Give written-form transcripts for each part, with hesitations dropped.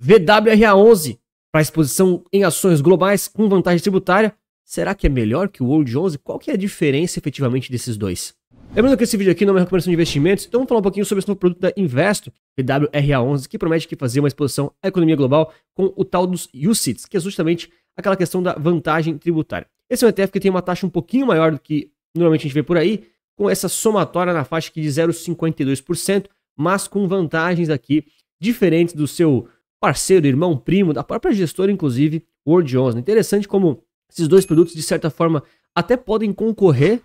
VWRA11 para exposição em ações globais com vantagem tributária. Será que é melhor que o World 11? Qual que é a diferença efetivamente desses dois? Lembrando que esse vídeo aqui não é uma recomendação de investimentos, então vamos falar um pouquinho sobre esse novo produto da Investo, VWRA11, que promete aqui fazer uma exposição à economia global com o tal dos UCITS, que é justamente aquela questão da vantagem tributária. Esse é um ETF que tem uma taxa um pouquinho maior do que normalmente a gente vê por aí, com essa somatória na faixa aqui de 0,52%, mas com vantagens aqui diferentes do seu parceiro, irmão, primo, da própria gestora, inclusive, World 11. Interessante como esses dois produtos, de certa forma, até podem concorrer.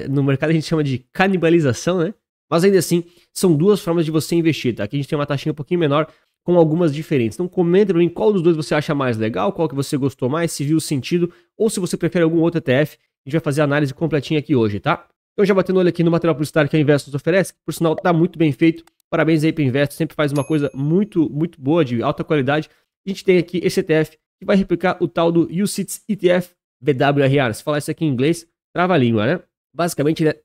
No mercado a gente chama de canibalização, né? Mas ainda assim, são duas formas de você investir, tá? Aqui a gente tem uma taxinha um pouquinho menor, com algumas diferentes. Então comenta pra mim qual dos dois você acha mais legal, qual que você gostou mais, se viu sentido, ou se você prefere algum outro ETF. A gente vai fazer a análise completinha aqui hoje, tá? Então já batendo o olho aqui no material publicitário que a Investo nos oferece, que por sinal tá muito bem feito. Parabéns aí pra Investo, sempre faz uma coisa muito boa, de alta qualidade. A gente tem aqui esse ETF que vai replicar o tal do UCITS ETF VWRA. Se falar isso aqui em inglês, trava a língua, né? Basicamente, ele é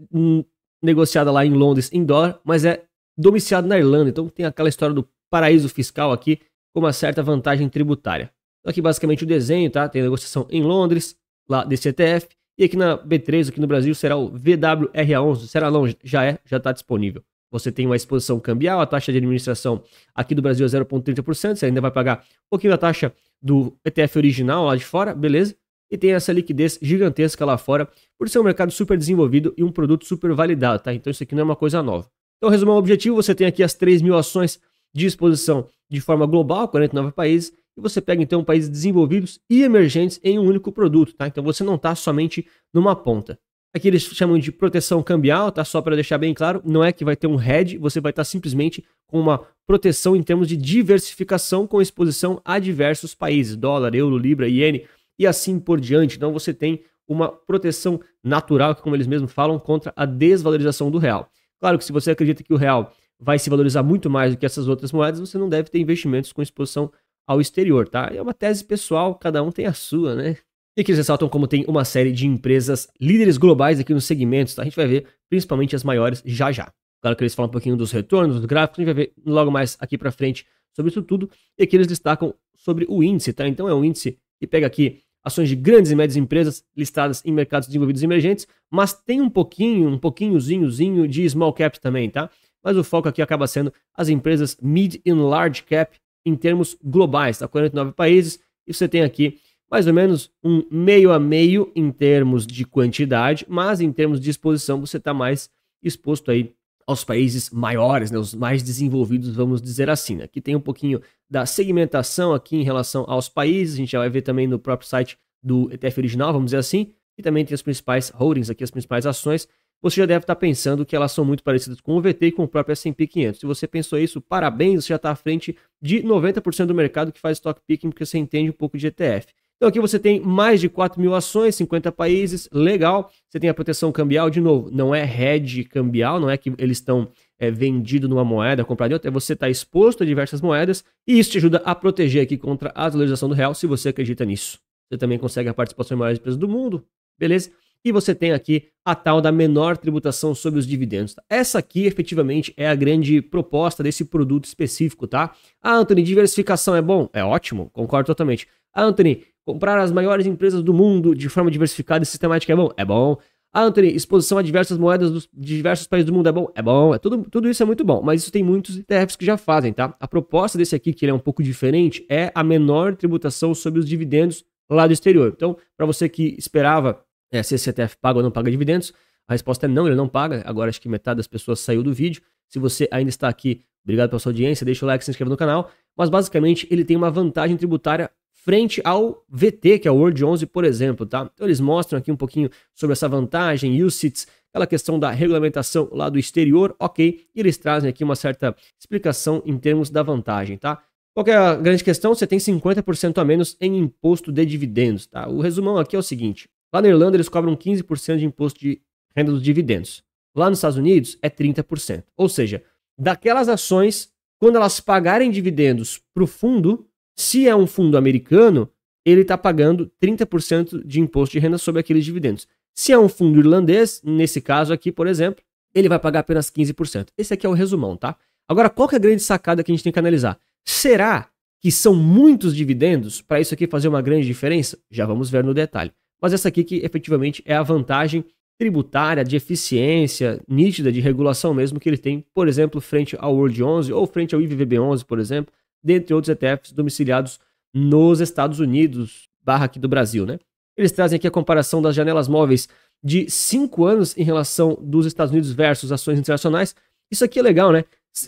negociado lá em Londres em dólar, mas é domiciliado na Irlanda. Então tem aquela história do paraíso fiscal aqui, com uma certa vantagem tributária. Então aqui basicamente o desenho, tá? Tem a negociação em Londres, lá desse ETF. E aqui na B3, aqui no Brasil, será o VWRA11. Será não, já está disponível. Você tem uma exposição cambial, a taxa de administração aqui do Brasil é 0,30%. Você ainda vai pagar um pouquinho da taxa do ETF original lá de fora, beleza? E tem essa liquidez gigantesca lá fora, por ser um mercado super desenvolvido e um produto super validado, tá? Então isso aqui não é uma coisa nova. Então, resumão objetivo, você tem aqui as 3.000 ações de exposição de forma global, 49 países, e você pega então países desenvolvidos e emergentes em um único produto, tá? Então você não está somente numa ponta. Aqui eles chamam de proteção cambial, tá? Só para deixar bem claro, não é que vai ter um hedge, você vai estar simplesmente com uma proteção em termos de diversificação com exposição a diversos países, dólar, euro, libra, iene, e assim por diante. Então você tem uma proteção natural, que como eles mesmos falam, contra a desvalorização do real. Claro que se você acredita que o real vai se valorizar muito mais do que essas outras moedas, você não deve ter investimentos com exposição ao exterior, tá? É uma tese pessoal, cada um tem a sua, né? E aqui eles ressaltam como tem uma série de empresas líderes globais aqui nos segmentos, tá? A gente vai ver principalmente as maiores já. Claro que eles falam um pouquinho dos retornos, dos gráficos, a gente vai ver logo mais aqui pra frente sobre isso tudo. E aqui eles destacam sobre o índice, tá? Então é um índice que pega aqui ações de grandes e médias empresas listadas em mercados desenvolvidos e emergentes, mas tem um pouquinhozinho de small cap também, tá? Mas o foco aqui acaba sendo as empresas mid and large cap em termos globais, tá? 49 países, e você tem aqui mais ou menos um meio a meio em termos de quantidade, mas em termos de exposição você está mais exposto aí aos países maiores, né, os mais desenvolvidos, vamos dizer assim. Aqui tem um pouquinho da segmentação aqui em relação aos países, a gente já vai ver também no próprio site do ETF original, vamos dizer assim, e também tem as principais holdings aqui, as principais ações. Você já deve estar pensando que elas são muito parecidas com o VT e com o próprio S&P 500. Se você pensou isso, parabéns, você já está à frente de 90% do mercado que faz stock picking, porque você entende um pouco de ETF. Então aqui você tem mais de 4.000 ações, 50 países, legal. Você tem a proteção cambial, de novo, não é hedge cambial, não é que eles estão vendidos numa moeda, comprado em outra, você está exposto a diversas moedas e isso te ajuda a proteger aqui contra a desvalorização do real, se você acredita nisso. Você também consegue a participação em maiores empresas do mundo, beleza? E você tem aqui a tal da menor tributação sobre os dividendos. Tá? Essa aqui, efetivamente, é a grande proposta desse produto específico, tá? Ah, Anthony, diversificação é bom? É ótimo, concordo totalmente. Ah, Anthony, comprar as maiores empresas do mundo de forma diversificada e sistemática é bom? É bom. Ah, Anthony, exposição a diversas moedas de diversos países do mundo é bom? É bom. Tudo isso é muito bom, mas isso tem muitos ETFs que já fazem, tá? A proposta desse aqui, que ele é um pouco diferente, é a menor tributação sobre os dividendos lá do exterior. Então, para você que esperava se esse ETF paga ou não paga dividendos, a resposta é não, ele não paga. Agora acho que metade das pessoas saiu do vídeo. Se você ainda está aqui, obrigado pela sua audiência, deixa o like, se inscreva no canal. Mas basicamente ele tem uma vantagem tributária frente ao VT, que é o World 11, por exemplo, tá? Então eles mostram aqui um pouquinho sobre essa vantagem, UCITS, aquela questão da regulamentação lá do exterior, ok, e eles trazem aqui uma certa explicação em termos da vantagem, tá? Qual que é a grande questão? Você tem 50% a menos em imposto de dividendos, tá? O resumão aqui é o seguinte, lá na Irlanda eles cobram 15% de imposto de renda dos dividendos, lá nos Estados Unidos é 30%, ou seja, daquelas ações, quando elas pagarem dividendos para o fundo, se é um fundo americano, ele está pagando 30% de imposto de renda sobre aqueles dividendos. Se é um fundo irlandês, nesse caso aqui, por exemplo, ele vai pagar apenas 15%. Esse aqui é o resumão, tá? Agora, qual que é a grande sacada que a gente tem que analisar? Será que são muitos dividendos para isso aqui fazer uma grande diferença? Já vamos ver no detalhe. Mas essa aqui que efetivamente é a vantagem tributária, de eficiência, nítida, de regulação mesmo que ele tem, por exemplo, frente ao World 11 ou frente ao IVVB11, por exemplo, dentre outros ETFs domiciliados nos Estados Unidos, barra aqui do Brasil, né? Eles trazem aqui a comparação das janelas móveis de 5 anos em relação dos Estados Unidos versus ações internacionais. Isso aqui é legal, né?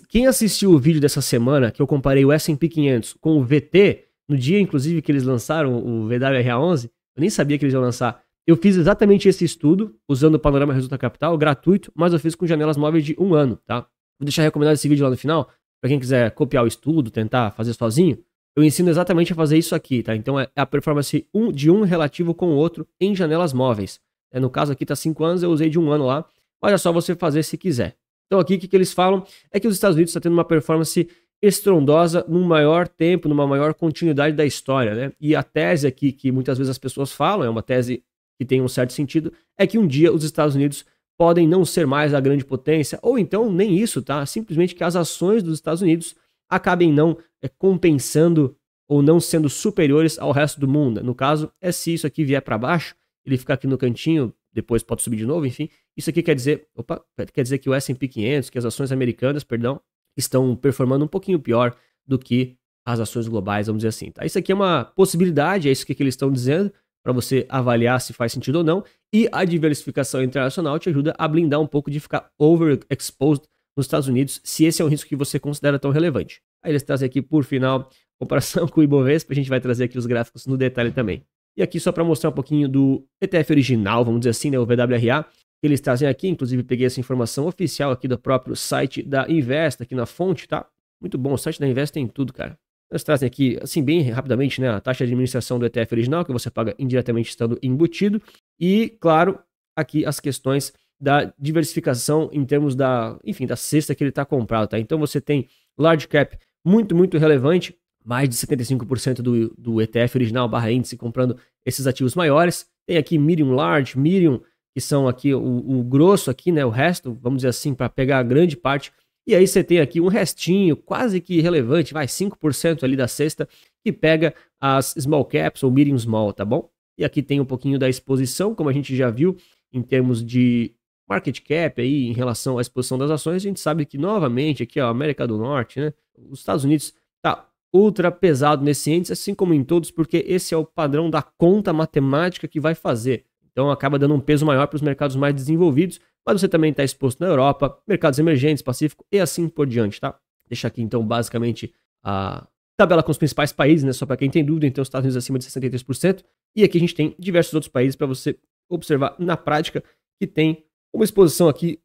Quem assistiu o vídeo dessa semana, que eu comparei o S&P 500 com o VT, no dia inclusive que eles lançaram o VWRA11, eu nem sabia que eles iam lançar. Eu fiz exatamente esse estudo, usando o Panorama Resulta Capital, gratuito, mas eu fiz com janelas móveis de 1 ano, tá? Vou deixar recomendado esse vídeo lá no final, para quem quiser copiar o estudo, tentar fazer sozinho. Eu ensino exatamente a fazer isso aqui, tá? Então é a performance de um relativo com o outro em janelas móveis. No caso aqui tá 5 anos, eu usei de 1 ano lá, mas é só você fazer se quiser. Então aqui o que eles falam é que os Estados Unidos estão tendo uma performance estrondosa num maior tempo, numa maior continuidade da história, né? E a tese aqui que muitas vezes as pessoas falam, é uma tese que tem um certo sentido, é que um dia os Estados Unidos podem não ser mais a grande potência, ou então nem isso, tá? Simplesmente que as ações dos Estados Unidos acabem não compensando ou não sendo superiores ao resto do mundo. No caso, se isso aqui vier para baixo, ele fica aqui no cantinho, depois pode subir de novo, enfim. Isso aqui quer dizer que o S&P 500, que as ações americanas, perdão, estão performando um pouquinho pior do que as ações globais, vamos dizer assim. Tá? Isso aqui é uma possibilidade, é isso que eles estão dizendo, para você avaliar se faz sentido ou não. E a diversificação internacional te ajuda a blindar um pouco de ficar overexposed nos Estados Unidos, se esse é um risco que você considera tão relevante. Aí eles trazem aqui, por final, comparação com o Ibovespa, a gente vai trazer aqui os gráficos no detalhe também. E aqui só para mostrar um pouquinho do ETF original, vamos dizer assim, né, o VWRA, que eles trazem aqui, inclusive peguei essa informação oficial aqui do próprio site da Invest, aqui na fonte, tá? Muito bom, o site da Invest tem tudo, cara. Eles trazem aqui, assim, bem rapidamente, né, a taxa de administração do ETF original, que você paga indiretamente estando embutido, e, claro, aqui as questões da diversificação em termos da, enfim, da cesta que ele está comprado, tá? Então você tem large cap muito, muito relevante, mais de 75% do ETF original barra índice comprando esses ativos maiores. Tem aqui medium large, medium, que são aqui o grosso aqui, né, o resto, vamos dizer assim, para pegar a grande parte. E aí você tem aqui um restinho quase que relevante, vai 5% ali da cesta, que pega as small caps ou medium small, tá bom? E aqui tem um pouquinho da exposição, como a gente já viu, em termos de market cap aí, em relação à exposição das ações. A gente sabe que, novamente, aqui a América do Norte, né, os Estados Unidos tá ultra pesado nesse índice, assim como em todos, porque esse é o padrão da conta matemática que vai fazer. Então acaba dando um peso maior para os mercados mais desenvolvidos, mas você também está exposto na Europa, mercados emergentes, Pacífico e assim por diante, tá? Deixa aqui então basicamente a tabela com os principais países, né? Só para quem tem dúvida, então Estados Unidos acima de 63%, e aqui a gente tem diversos outros países para você observar na prática que tem uma exposição aqui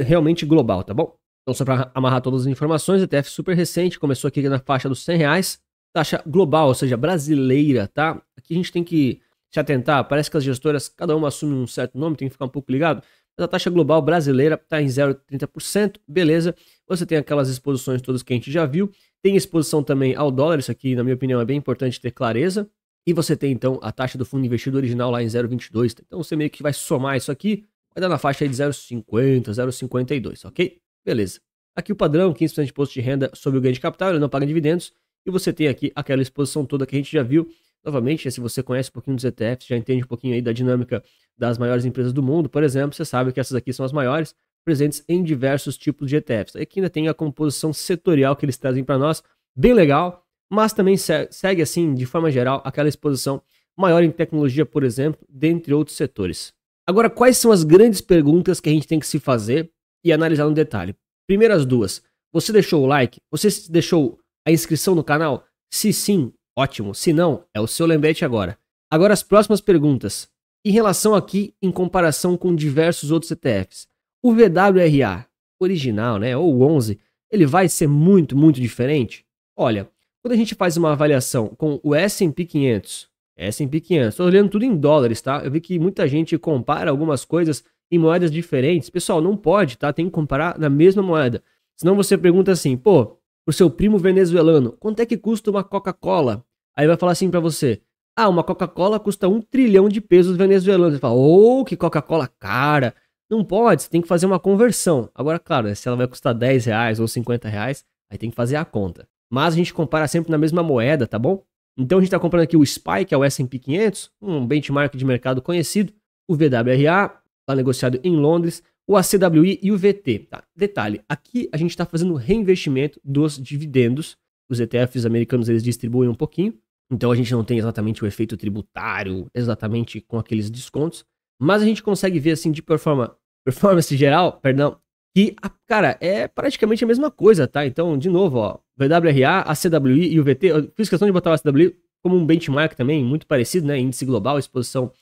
realmente global, tá bom? Então só para amarrar todas as informações, ETF super recente, começou aqui na faixa dos R$100, taxa global, ou seja, brasileira, tá? Aqui a gente tem que se atentar, parece que as gestoras, cada uma assume um certo nome, tem que ficar um pouco ligado, mas a taxa global brasileira está em 0,30%, beleza, você tem aquelas exposições todas que a gente já viu, tem exposição também ao dólar, isso aqui na minha opinião é bem importante ter clareza, e você tem então a taxa do fundo investido original lá em 0,22, então você meio que vai somar isso aqui, vai dar na faixa aí de 0,50, 0,52, ok? Beleza. Aqui o padrão, 15% de imposto de renda sobre o ganho de capital, ele não paga dividendos, e você tem aqui aquela exposição toda que a gente já viu. Novamente, se você conhece um pouquinho dos ETFs, já entende um pouquinho aí da dinâmica das maiores empresas do mundo, por exemplo, você sabe que essas aqui são as maiores, presentes em diversos tipos de ETFs. Aqui ainda tem a composição setorial que eles trazem para nós, bem legal, mas também segue assim, de forma geral, aquela exposição maior em tecnologia, por exemplo, dentre outros setores. Agora, quais são as grandes perguntas que a gente tem que se fazer e analisar no detalhe? Primeiro as duas. Você deixou o like? Você deixou a inscrição no canal? Se sim, ótimo. Se não, é o seu lembrete agora. Agora as próximas perguntas. Em relação aqui, em comparação com diversos outros ETFs. O VWRA original, né, ou o 11, ele vai ser muito, muito diferente? Olha, quando a gente faz uma avaliação com o S&P 500, estou olhando tudo em dólares, tá? Eu vi que muita gente compara algumas coisas em moedas diferentes. Pessoal, não pode, tá? Tem que comparar na mesma moeda. Senão você pergunta assim, pô, pro seu primo venezuelano, quanto é que custa uma Coca-Cola? Aí vai falar assim pra você, uma Coca-Cola custa 1 trilhão de pesos venezuelanos. Você fala, que Coca-Cola cara. Não pode, você tem que fazer uma conversão. Agora, claro, né, se ela vai custar R$10 ou R$50, aí tem que fazer a conta. mas a gente compara sempre na mesma moeda, tá bom? Então a gente está comprando aqui o SPY, que é o S&P 500, um benchmark de mercado conhecido, o VWRA, lá negociado em Londres, o ACWI e o VT. Tá? Detalhe, aqui a gente está fazendo reinvestimento dos dividendos. Os ETFs americanos eles distribuem um pouquinho, então a gente não tem exatamente o efeito tributário, exatamente com aqueles descontos, mas a gente consegue ver assim de performance geral, perdão, que, cara, é praticamente a mesma coisa, tá? Então, de novo, ó, VWRA, ACWI e o VT, eu fiz questão de botar o ACWI como um benchmark também, muito parecido, né? Índice global, exposição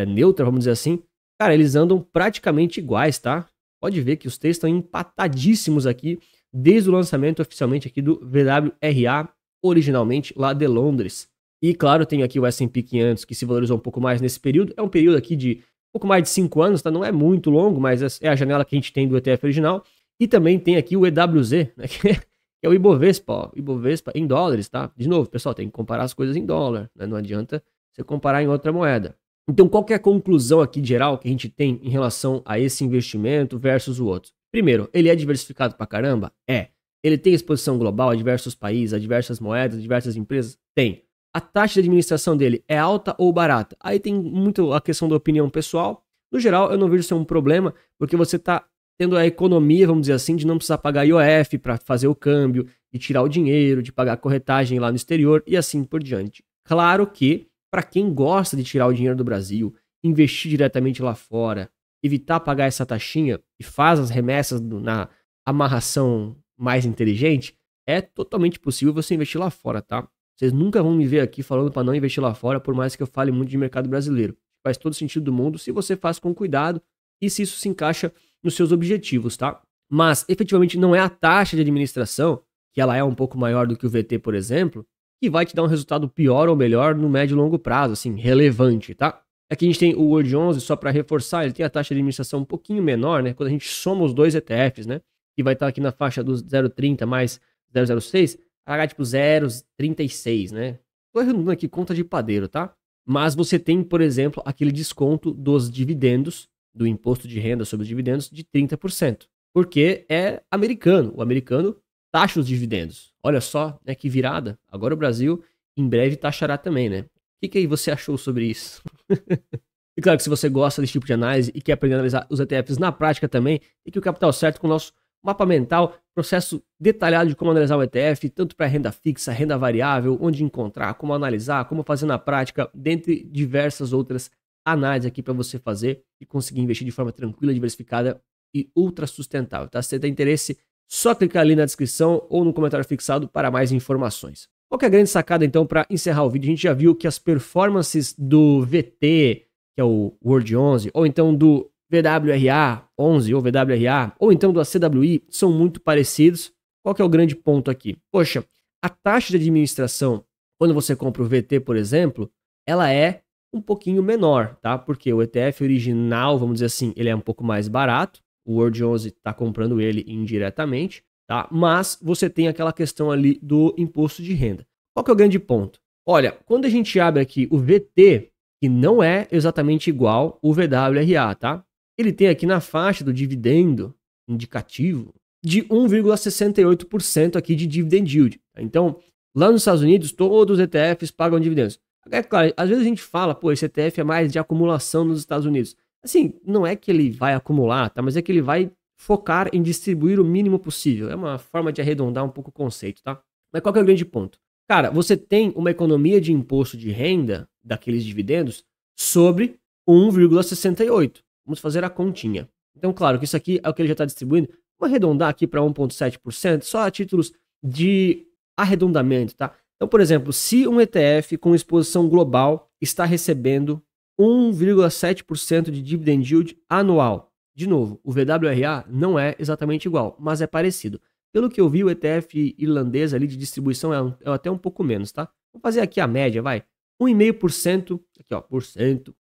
neutra, vamos dizer assim. Cara, eles andam praticamente iguais, tá? Pode ver que os três estão empatadíssimos aqui, desde o lançamento oficialmente aqui do VWRA, originalmente lá de Londres. E, claro, tem aqui o S&P 500, que se valorizou um pouco mais nesse período. É um período aqui de pouco mais de 5 anos, tá? Não é muito longo, mas é a janela que a gente tem do ETF original. E também tem aqui o EWZ, né? Que é o Ibovespa, ó. Ibovespa em dólares, tá? De novo, pessoal, tem que comparar as coisas em dólar, né? Não adianta você comparar em outra moeda. Então, qual que é a conclusão aqui geral que a gente tem em relação a esse investimento versus o outro? Primeiro, ele é diversificado pra caramba? É. Ele tem exposição global a diversos países, a diversas moedas, a diversas empresas? Tem. A taxa de administração dele é alta ou barata? Aí tem muito a questão da opinião pessoal. No geral, eu não vejo ser um problema, porque você está tendo a economia, vamos dizer assim, de não precisar pagar IOF para fazer o câmbio, de tirar o dinheiro, de pagar a corretagem lá no exterior e assim por diante. Claro que, para quem gosta de tirar o dinheiro do Brasil, investir diretamente lá fora, evitar pagar essa taxinha e faz as remessas na amarração mais inteligente, é totalmente possível você investir lá fora, tá? Vocês nunca vão me ver aqui falando para não investir lá fora, por mais que eu fale muito de mercado brasileiro. Faz todo sentido do mundo se você faz com cuidado e se isso se encaixa nos seus objetivos, tá? Mas, efetivamente, não é a taxa de administração, que ela é um pouco maior do que o VT, por exemplo, que vai te dar um resultado pior ou melhor no médio e longo prazo, assim, relevante, tá? Aqui a gente tem o World 11, só para reforçar, ele tem a taxa de administração um pouquinho menor, né? Quando a gente soma os dois ETFs, né? Que vai estar aqui na faixa dos 0,30 mais 0,06, pagar tipo 0,36, né? Tô arredondando aqui conta de padeiro, tá? Mas você tem, por exemplo, aquele desconto dos dividendos, do imposto de renda sobre os dividendos, de 30%. Porque é americano. O americano taxa os dividendos. Olha só, né, que virada. Agora o Brasil, em breve, taxará também, né? O que aí você achou sobre isso? E claro que se você gosta desse tipo de análise e quer aprender a analisar os ETFs na prática também, tem que o Capital Certo com o nosso mapa mental, processo detalhado de como analisar o ETF, tanto para renda fixa, renda variável, onde encontrar, como analisar, como fazer na prática, dentre diversas outras análises aqui para você fazer e conseguir investir de forma tranquila, diversificada e ultra sustentável, tá? Se você tem interesse, só clicar ali na descrição ou no comentário fixado para mais informações. Qual que é a grande sacada então para encerrar o vídeo? A gente já viu que as performances do VT, que é o World 11, ou então do VWRA 11 ou VWRA, ou então do ACWI, são muito parecidos. Qual que é o grande ponto aqui? Poxa, a taxa de administração, quando você compra o VT, por exemplo, ela é um pouquinho menor, tá? Porque o ETF original, vamos dizer assim, ele é um pouco mais barato, o World 11 está comprando ele indiretamente, tá? Mas você tem aquela questão ali do imposto de renda. Qual que é o grande ponto? Olha, quando a gente abre aqui o VT, que não é exatamente igual o VWRA, tá? Ele tem aqui na faixa do dividendo indicativo de 1,68% aqui de dividend yield. Então, lá nos Estados Unidos, todos os ETFs pagam dividendos. É claro, às vezes a gente fala, pô, esse ETF é mais de acumulação nos Estados Unidos. Assim, não é que ele vai acumular, tá? Mas é que ele vai focar em distribuir o mínimo possível. É uma forma de arredondar um pouco o conceito, tá? Mas qual que é o grande ponto? Cara, você tem uma economia de imposto de renda daqueles dividendos sobre 1,68. Vamos fazer a continha. Então, claro que isso aqui é o que ele já está distribuindo. Vamos arredondar aqui para 1,7%, só a títulos de arredondamento, tá? Então, por exemplo, se um ETF com exposição global está recebendo 1,7% de dividend yield anual, de novo, o VWRA não é exatamente igual, mas é parecido. Pelo que eu vi, o ETF irlandês ali de distribuição é até um pouco menos, tá? Vamos fazer aqui a média, vai. 1,5%, aqui ó,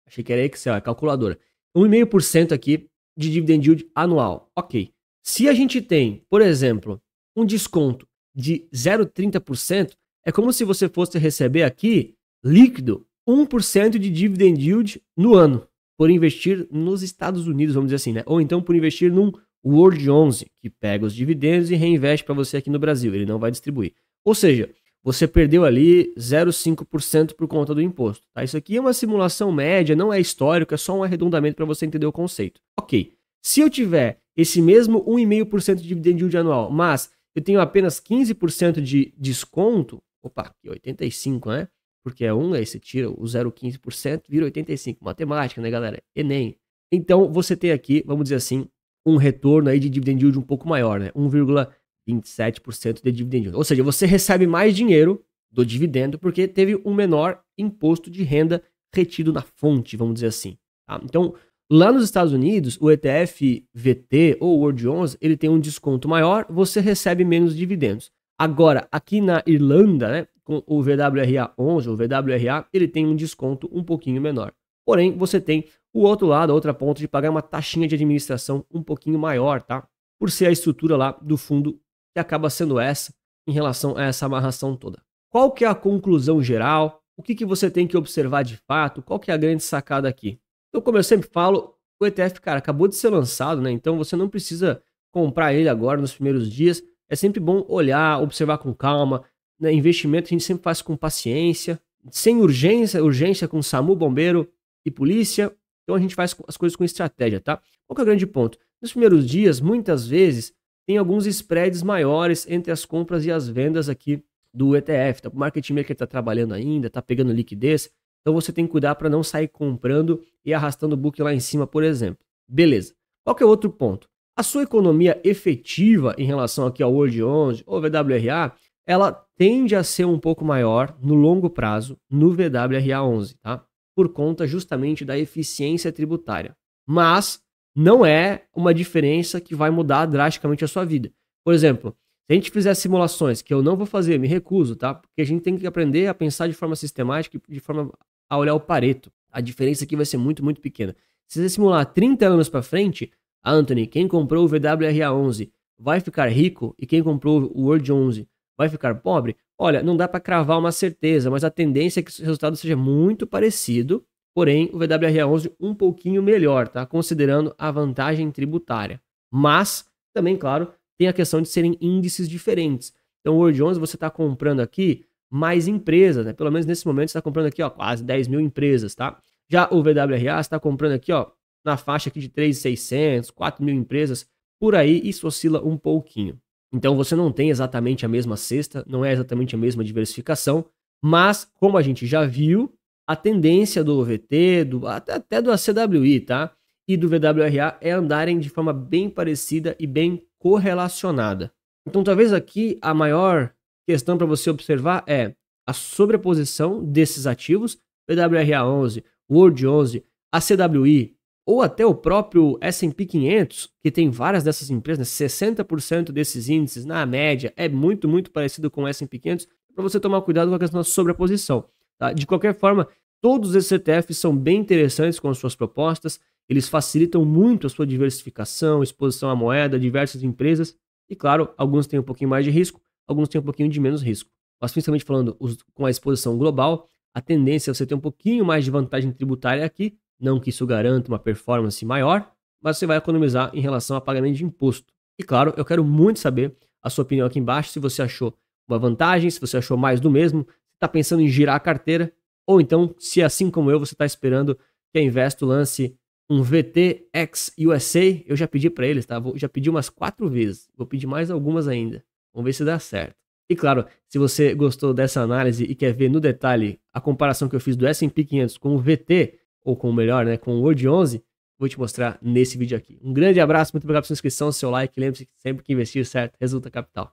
achei que era Excel, é calculadora. 1,5% aqui de dividend yield anual. Ok. Se a gente tem, por exemplo, um desconto de 0,30%, é como se você fosse receber aqui, líquido, 1% de dividend yield no ano, por investir nos Estados Unidos, vamos dizer assim, né? Ou então por investir num World 11, que pega os dividendos e reinveste para você aqui no Brasil. Ele não vai distribuir. Ou seja, você perdeu ali 0,5% por conta do imposto. Tá? Isso aqui é uma simulação média, não é histórico, é só um arredondamento para você entender o conceito. Ok, se eu tiver esse mesmo 1,5% de dividend yield anual, mas eu tenho apenas 15% de desconto, opa, aqui 85, né? Porque é 1, aí você tira o 0,15%, vira 85. Matemática, né, galera? Enem. Então, você tem aqui, vamos dizer assim, um retorno aí de dividend yield um pouco maior, né? 1,27% de dividend yield. Ou seja, você recebe mais dinheiro do dividendo porque teve um menor imposto de renda retido na fonte, vamos dizer assim. Tá? Então, lá nos Estados Unidos, o ETF VT ou World 11, ele tem um desconto maior, você recebe menos dividendos. Agora, aqui na Irlanda, né, com o VWRA 11, o VWRA, ele tem um desconto um pouquinho menor. Porém, você tem o outro lado, a outra ponta de pagar uma taxinha de administração um pouquinho maior, tá? Por ser a estrutura lá do fundo que acaba sendo essa em relação a essa amarração toda. Qual que é a conclusão geral? O que você tem que observar de fato? Qual que é a grande sacada aqui? Então, como eu sempre falo, o ETF, cara, acabou de ser lançado, né? Então você não precisa comprar ele agora nos primeiros dias. É sempre bom olhar, observar com calma. Né? Investimento a gente sempre faz com paciência, sem urgência com SAMU, bombeiro e polícia. Então a gente faz as coisas com estratégia, tá? Qual que é o grande ponto? Nos primeiros dias, muitas vezes, tem alguns spreads maiores entre as compras e as vendas aqui do ETF. Tá? O market maker está trabalhando ainda, está pegando liquidez. Então você tem que cuidar para não sair comprando e arrastando o book lá em cima, por exemplo. Beleza. Qual que é o outro ponto? A sua economia efetiva em relação aqui ao World 11 ou VWRA, ela tende a ser um pouco maior no longo prazo no VWRA 11, tá? Por conta justamente da eficiência tributária. Mas não é uma diferença que vai mudar drasticamente a sua vida. Por exemplo, se a gente fizer simulações, que eu não vou fazer, me recuso, tá? Porque a gente tem que aprender a pensar de forma sistemática e de forma a olhar o Pareto. A diferença aqui vai ser muito, muito pequena. Se você simular 30 anos para frente, Anthony, quem comprou o VWRA 11 vai ficar rico e quem comprou o World 11 vai ficar pobre? Olha, não dá para cravar uma certeza, mas a tendência é que o resultado seja muito parecido, porém o VWRA 11 um pouquinho melhor, tá? Considerando a vantagem tributária. Mas, também, claro, tem a questão de serem índices diferentes. Então o World 11 você está comprando aqui mais empresas, né? Pelo menos nesse momento você está comprando aqui, ó, quase 10 mil empresas, tá? Já o VWRA está comprando aqui, ó, na faixa aqui de 3.600, 4 mil empresas, por aí isso oscila um pouquinho. Então você não tem exatamente a mesma cesta, não é exatamente a mesma diversificação, mas como a gente já viu, a tendência do OVT, até do ACWI, tá? E do VWRA é andarem de forma bem parecida e bem correlacionada. Então talvez aqui a maior questão para você observar é a sobreposição desses ativos, VWRA 11, World 11, ACWI, ou até o próprio S&P 500, que tem várias dessas empresas, 60% desses índices, na média, é muito, muito parecido com o S&P 500, para você tomar cuidado com a questão da sobreposição. Tá? De qualquer forma, todos esses ETFs são bem interessantes com as suas propostas, eles facilitam muito a sua diversificação, exposição à moeda, diversas empresas, e claro, alguns têm um pouquinho mais de risco, alguns têm um pouquinho de menos risco. Mas principalmente falando com a exposição global, a tendência é você ter um pouquinho mais de vantagem tributária aqui, não que isso garanta uma performance maior, mas você vai economizar em relação a pagamento de imposto. E claro, eu quero muito saber a sua opinião aqui embaixo, se você achou uma vantagem, se você achou mais do mesmo, se está pensando em girar a carteira, ou então, se assim como eu, você está esperando que a Investo lance um VTX USA, eu já pedi para eles, tá? Já pedi umas 4 vezes, vou pedir mais algumas ainda, vamos ver se dá certo. E claro, se você gostou dessa análise e quer ver no detalhe a comparação que eu fiz do S&P 500 com o VT, ou com o melhor, né, com o World 11, vou te mostrar nesse vídeo aqui. Um grande abraço, muito obrigado pela sua inscrição, seu like, lembre-se que sempre que investir certo, resulta capital.